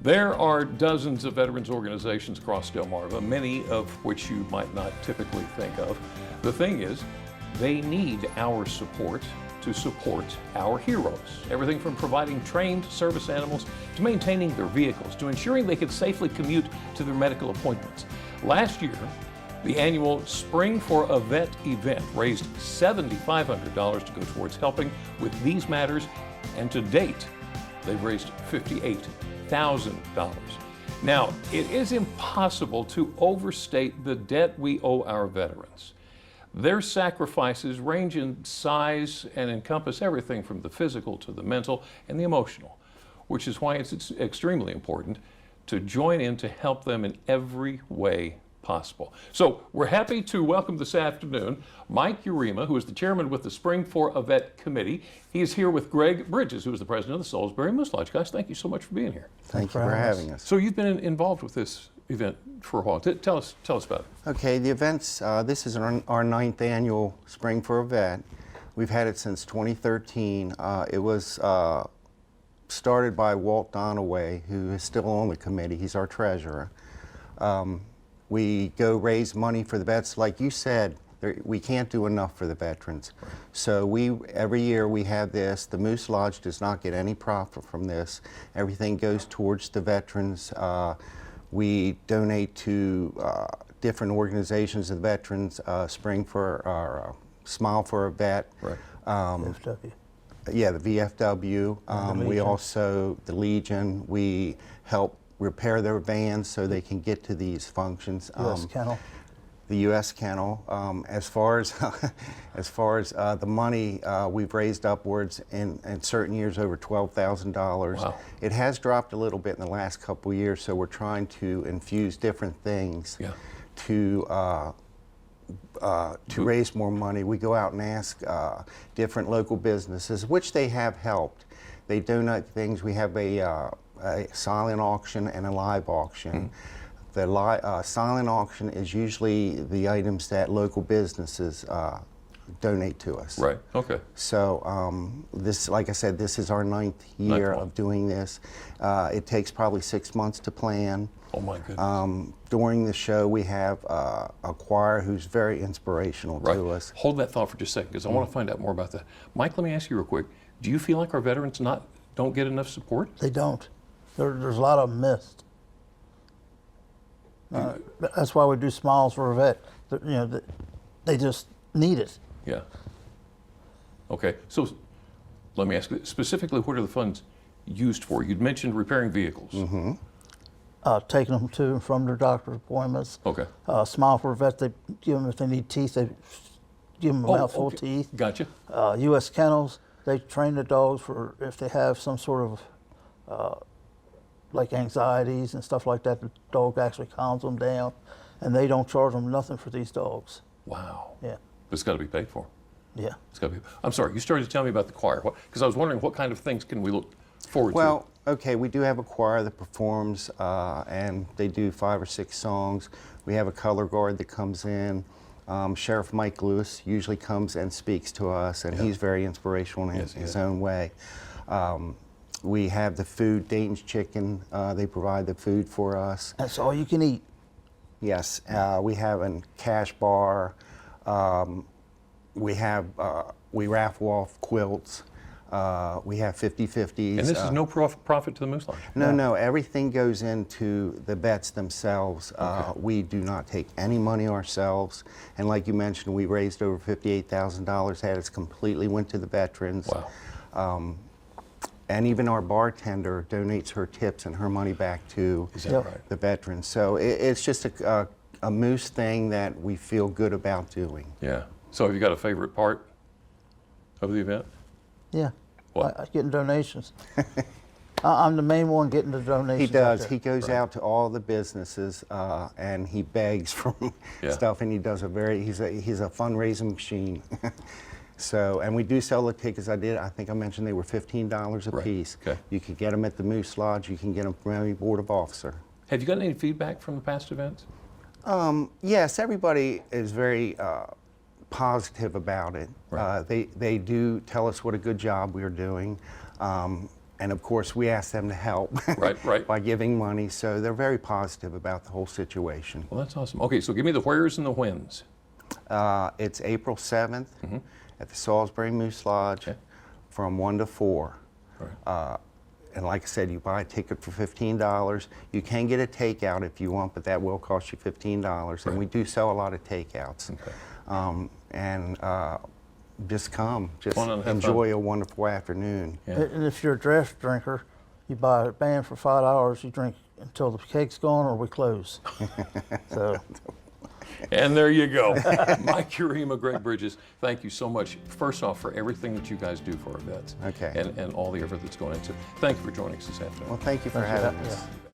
There are dozens of veterans organizations across Delmarva, many of which you might not typically think of. The thing is, they need our support to support our heroes. Everything from providing trained service animals to maintaining their vehicles to ensuring they could safely commute to their medical appointments. Last year, the annual Spring for a Vet event raised $7,500 to go towards helping with these matters, and to date, they've raised $58,000. Now, it is impossible to overstate the debt we owe our veterans. Their sacrifices range in size and encompass everything from the physical to the mental and the emotional, which is why it's extremely important to join in to help them in every way possible. So we're happy to welcome this afternoon Mike Urema, who is the chairman with the Spring for a Vet Committee. He is here with Greg Bridges, who is the president of the Salisbury Moose Lodge. Guys, thank you so much for being here. Thank you for having us. So you've been involved with this event for a while. Tell us about it. Okay, the events, this is our ninth annual Spring for a Vet. We've had it since 2013. It was started by Walt Donaway, who is still on the committee. He's our treasurer. We go raise money for the vets. Like you said, we can't do enough for the veterans. Right. So every year we have this. The Moose Lodge does not get any profit from this. Everything goes towards the veterans. We donate to different organizations of the veterans, Spring for, or Smile for a Vet. Right. VFW. Yeah, the VFW. We also, the Legion, we help repair their vans so they can get to these functions. U.S. Kennel. The U.S. Kennel. As far as the money, we've raised upwards in certain years over $12,000. Wow. It has dropped a little bit in the last couple of years, so we're trying to infuse different things to raise more money. We go out and ask different local businesses, which they have helped. They donate things. We have a silent auction and a live auction. The silent auction is usually the items that local businesses donate to us. Right, okay. So this, like I said, this is our ninth year of doing this. It takes probably 6 months to plan. Oh my goodness. During the show we have a choir who's very inspirational to us. Hold that thought for just a second, because I want to find out more about that. Mike, let me ask you real quick. Do you feel like our veterans don't get enough support? They don't. There's a lot of them missed. That's why we do Smiles for a Vet. They just need it. Yeah. Okay, so let me ask you, specifically, what are the funds used for? You'd mentioned repairing vehicles. Taking them to and from their doctor's appointments. Okay. Smile for a Vet, they give them if they need teeth, they give them a mouthful of teeth. Gotcha. U.S. Kennels, they train the dogs for if they have some sort of like anxieties and stuff like that. The dog actually calms them down, and they don't charge them nothing for these dogs. Wow. Yeah. But it's got to be paid for. Yeah. It's got to be. I'm sorry, you started to tell me about the choir, because I was wondering what kind of things can we look forward to? Well, okay, we do have a choir that performs, and they do 5 or 6 songs. We have a color guard that comes in. Sheriff Mike Lewis usually comes and speaks to us, and he's very inspirational in his own way. We have the food, Dayton's Chicken. They provide the food for us. That's all you can eat. Yes, we have a cash bar. We raffle off quilts. We have 50/50s. And this is no profit to the Moose Lodge? No, everything goes into the vets themselves. We do not take any money ourselves. And like you mentioned, we raised over $58,000. That completely went to the veterans. Wow. And even our bartender donates her tips and her money back to the veterans. So it's just a Moose thing that we feel good about doing. Yeah. So have you got a favorite part of the event? Yeah. What? Getting donations. I'm the main one getting the donations. He does. He goes out to all the businesses and he begs from stuff, and he does he's a fundraising machine. So, and we do sell the tickets. I think I mentioned they were $15 a piece. Okay. You can get them at the Moose Lodge. You can get them from any board of officer. Have you gotten any feedback from the past events? Yes, everybody is very positive about it. Right. They do tell us what a good job we are doing. And of course, we ask them to help Right. by giving money. So they're very positive about the whole situation. Well, that's awesome. Okay, so give me the wheres and the whens. It's April 7th at the Salisbury Moose Lodge from 1 to 4. Right. And like I said, you buy a ticket for $15. You can get a takeout if you want, but that will cost you $15. And we do sell a lot of takeouts. Okay. Just come, just Fun and have enjoy fun. a wonderful afternoon. Yeah. And if you're a draft drinker, you buy a band for $5, you drink until the cake's gone or we close. So. And there you go. Mike Urema, Greg Bridges, thank you so much, first off, for everything that you guys do for our vets. Okay. And all the effort that's going into it. Thank you for joining us this afternoon. Well, thank you for Thank you. having Yeah. us.